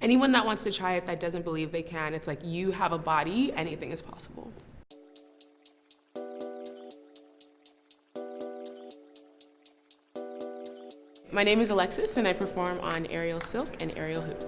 Anyone that wants to try it that doesn't believe they can, it's like, you have a body, anything is possible. My name is Alexis and I perform on aerial silk and aerial hoop.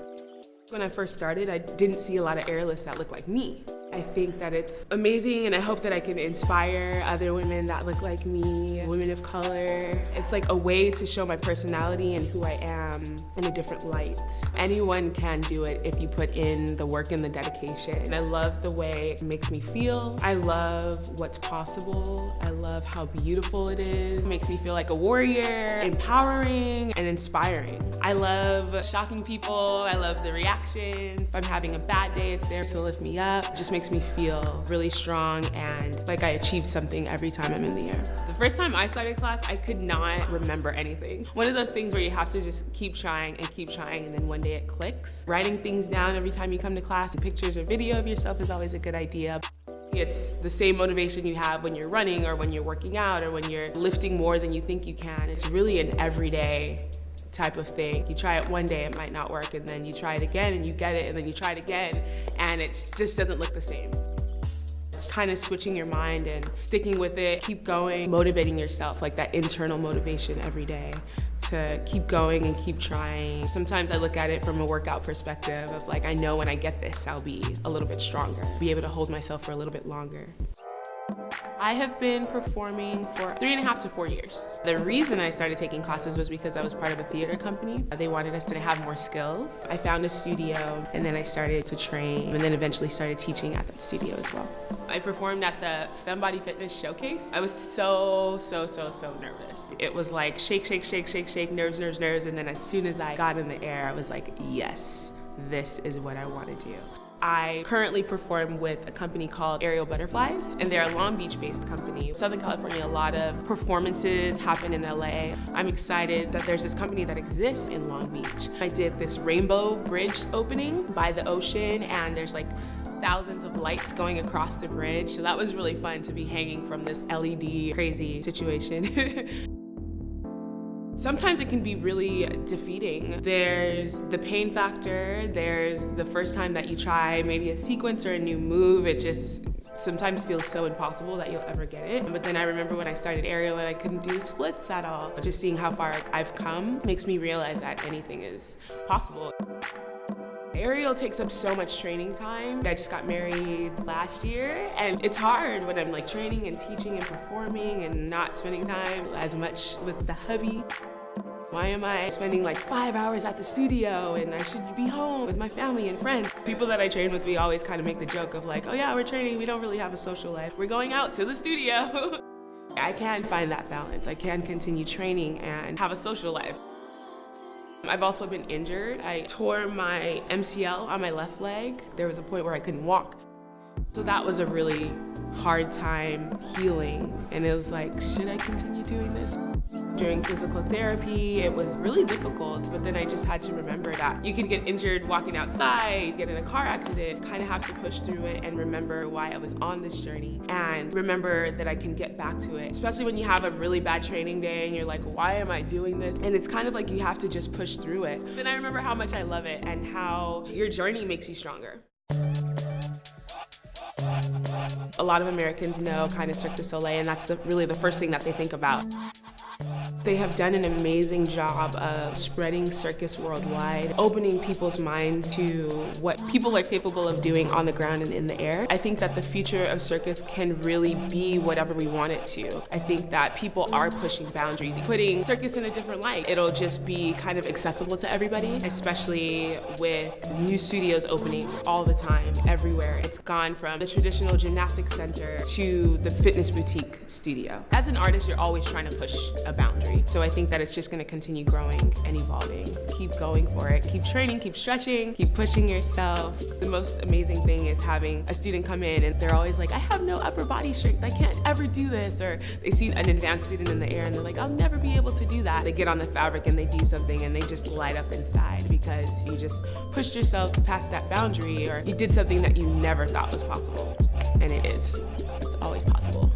When I first started, I didn't see a lot of aerialists that look like me. I think that it's amazing and I hope that I can inspire other women that look like me, women of color. It's like a way to show my personality and who I am in a different light. Anyone can do it if you put in the work and the dedication. I love the way it makes me feel. I love what's possible. I love how beautiful it is. It makes me feel like a warrior, empowering and inspiring. I love shocking people. I love the reactions. If I'm having a bad day, it's there to lift me up. It just makes me feel really strong and like I achieved something every time I'm in the air. The first time I started class, I could not remember anything. One of those things where you have to just keep trying and then one day it clicks. Writing things down every time you come to class, pictures or video of yourself is always a good idea. It's the same motivation you have when you're running or when you're working out or when you're lifting more than you think you can. It's really an everyday type of thing. You try it one day, it might not work, and then you try it again and you get it, and then you try it again, and it just doesn't look the same. It's kind of switching your mind and sticking with it, keep going, motivating yourself, like that internal motivation every day to keep going and keep trying. Sometimes I look at it from a workout perspective of like, I know when I get this, I'll be a little bit stronger, be able to hold myself for a little bit longer. I have been performing for 3.5 to 4 years. The reason I started taking classes was because I was part of a theater company. They wanted us to have more skills. I found a studio and then I started to train and then eventually started teaching at that studio as well. I performed at the Fembody Fitness showcase. I was so nervous. It was like shake, shake, shake, shake, shake, nerves, nerves, nerves. And then as soon as I got in the air, I was like, yes, this is what I want to do. I currently perform with a company called Aerial Butterflies, and they're a Long Beach-based company. Southern California, a lot of performances happen in LA. I'm excited that there's this company that exists in Long Beach. I did this rainbow bridge opening by the ocean, and there's like thousands of lights going across the bridge. So that was really fun to be hanging from this LED crazy situation. Sometimes it can be really defeating. There's the pain factor, there's the first time that you try maybe a sequence or a new move. It just sometimes feels so impossible that you'll ever get it. But then I remember when I started aerial and I couldn't do splits at all. Just seeing how far I've come makes me realize that anything is possible. Aerial takes up so much training time. I just got married last year and it's hard when I'm like training and teaching and performing and not spending time as much with the hubby. Why am I spending like 5 hours at the studio and I should be home with my family and friends? People that I train with, we always kind of make the joke of like, oh yeah, we're training, we don't really have a social life. We're going out to the studio. I can find that balance. I can continue training and have a social life. I've also been injured. I tore my MCL on my left leg. There was a point where I couldn't walk. So that was a really hard time healing. And it was like, should I continue doing this? During physical therapy, it was really difficult, but then I just had to remember that you can get injured walking outside, get in a car accident, kind of have to push through it and remember why I was on this journey and remember that I can get back to it. Especially when you have a really bad training day and you're like, why am I doing this? And it's kind of like you have to just push through it. Then I remember how much I love it and how your journey makes you stronger. A lot of Americans know kind of Cirque du Soleil, and that's really the first thing that they think about. They have done an amazing job of spreading circus worldwide, opening people's minds to what people are capable of doing on the ground and in the air. I think that the future of circus can really be whatever we want it to. I think that people are pushing boundaries, putting circus in a different light. It'll just be kind of accessible to everybody, especially with new studios opening all the time, everywhere. It's gone from the traditional gymnastics center to the fitness boutique studio. As an artist, you're always trying to push a boundary. So I think that it's just going to continue growing and evolving. Keep going for it. Keep training, keep stretching, keep pushing yourself. The most amazing thing is having a student come in and they're always like, I have no upper body strength. I can't ever do this. Or they see an advanced student in the air and they're like, I'll never be able to do that. They get on the fabric and they do something and they just light up inside because you just pushed yourself past that boundary or you did something that you never thought was possible. And it is. It's always possible.